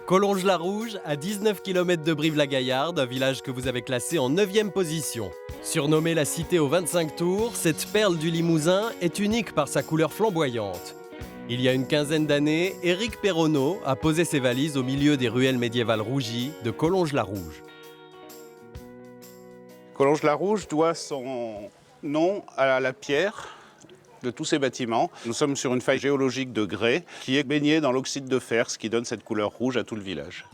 Collonges-la-Rouge, à 19 km de Brive-la-Gaillarde, un village que vous avez classé en 9e position. Surnommée la cité aux 25 tours, cette perle du Limousin est unique par sa couleur flamboyante. Il y a une quinzaine d'années, Éric Perronneau a posé ses valises au milieu des ruelles médiévales rougies de Collonges-la-Rouge. Collonges-la-Rouge doit son nom à la pierre de tous ces bâtiments. Nous sommes sur une faille géologique de grès qui est baignée dans l'oxyde de fer, ce qui donne cette couleur rouge à tout le village.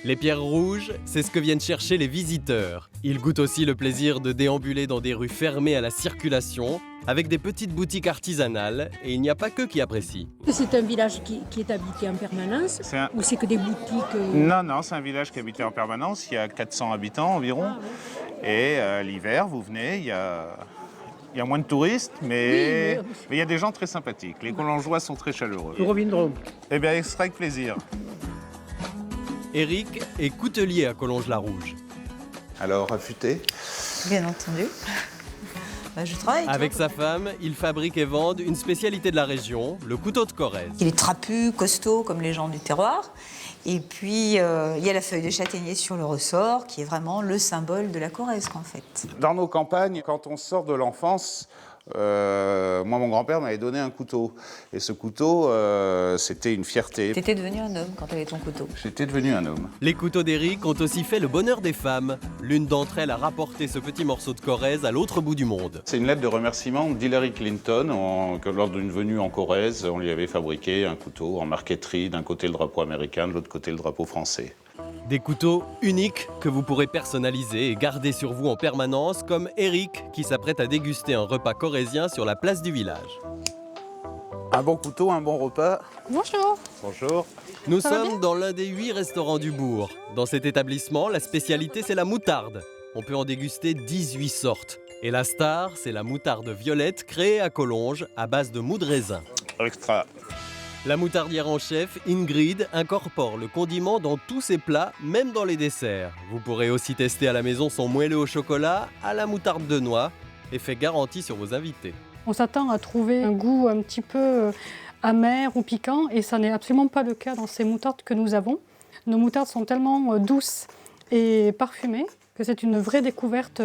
Les pierres rouges, c'est ce que viennent chercher les visiteurs. Ils goûtent aussi le plaisir de déambuler dans des rues fermées à la circulation, avec des petites boutiques artisanales, et il n'y a pas qu'eux qui apprécient. C'est un village qui est habité en permanence ou c'est que des boutiques Non, c'est un village qui est habité en permanence. Il y a 400 habitants environ. Et l'hiver, vous venez, il y a moins de touristes, mais il y a des gens très sympathiques. Les Collongeois sont très chaleureux. Nous reviendrons. Eh bien, ce sera avec plaisir. Éric est coutelier à Collonges-la-Rouge. Alors, affûté? Bien entendu. Je travaille. Avec sa femme, il fabrique et vend une spécialité de la région, le couteau de Corrèze. Il est trapu, costaud, comme les gens du terroir. Et puis, il y a la feuille de châtaignier sur le ressort, qui est vraiment le symbole de la Corrèze, en fait. Dans nos campagnes, quand on sort de l'enfance, moi, mon grand-père m'avait donné un couteau. Et ce couteau, c'était une fierté. T'étais devenu un homme quand t'avais ton couteau. J'étais devenu un homme. Les couteaux d'Éric ont aussi fait le bonheur des femmes. L'une d'entre elles a rapporté ce petit morceau de Corrèze à l'autre bout du monde. C'est une lettre de remerciement d'Hillary Clinton, que lors d'une venue en Corrèze, on lui avait fabriqué un couteau en marqueterie, d'un côté le drapeau américain, de l'autre côté le drapeau français. Des couteaux uniques que vous pourrez personnaliser et garder sur vous en permanence, comme Éric qui s'apprête à déguster un repas corrézien sur la place du village. Un bon couteau, un bon repas. Bonjour. Bonjour. Nous sommes dans l'un des 8 restaurants du bourg. Dans cet établissement, la spécialité c'est la moutarde. On peut en déguster 18 sortes. Et la star, c'est la moutarde violette créée à Collonges à base de mou de raisin. Extra. La moutardière en chef, Ingrid, incorpore le condiment dans tous ses plats, même dans les desserts. Vous pourrez aussi tester à la maison son moelleux au chocolat, à la moutarde de noix, effet garanti sur vos invités. On s'attend à trouver un goût un petit peu amer ou piquant, et ça n'est absolument pas le cas dans ces moutardes que nous avons. Nos moutardes sont tellement douces et parfumées que c'est une vraie découverte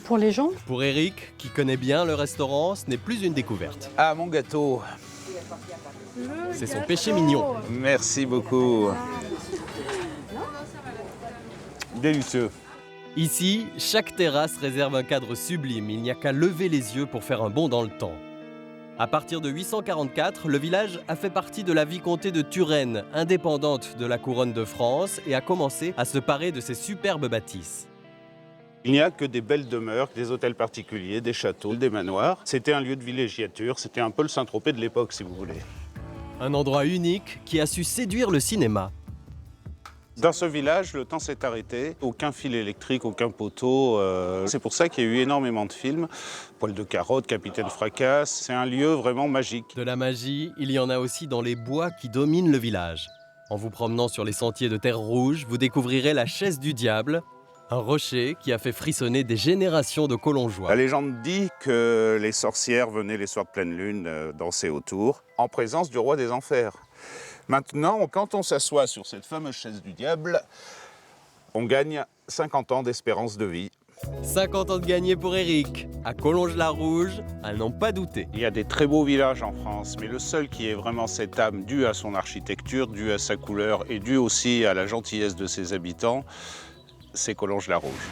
pour les gens. Pour Éric, qui connaît bien le restaurant, ce n'est plus une découverte. Ah, mon gâteau. C'est son péché mignon. Merci beaucoup. Délicieux. Ici, chaque terrasse réserve un cadre sublime. Il n'y a qu'à lever les yeux pour faire un bond dans le temps. À partir de 844, le village a fait partie de la vicomté de Turenne, indépendante de la couronne de France, et a commencé à se parer de ses superbes bâtisses. Il n'y a que des belles demeures, des hôtels particuliers, des châteaux, des manoirs. C'était un lieu de villégiature, c'était un peu le Saint-Tropez de l'époque, si vous voulez. Un endroit unique qui a su séduire le cinéma. Dans ce village, le temps s'est arrêté. Aucun fil électrique, aucun poteau. C'est pour ça qu'il y a eu énormément de films. Poil de carotte, Capitaine Fracasse. C'est un lieu vraiment magique. De la magie, il y en a aussi dans les bois qui dominent le village. En vous promenant sur les sentiers de terre rouge, vous découvrirez la chaise du diable, un rocher qui a fait frissonner des générations de Collongeois. La légende dit que les sorcières venaient les soirs de pleine lune danser autour, en présence du roi des enfers. Maintenant, quand on s'assoit sur cette fameuse chaise du diable, on gagne 50 ans d'espérance de vie. 50 ans de gagné pour Éric. À Collonges-la-Rouge, à n'en pas douter. Il y a des très beaux villages en France, mais le seul qui ait vraiment cette âme due à son architecture, due à sa couleur et due aussi à la gentillesse de ses habitants, c'est Collonges-la-Rouge.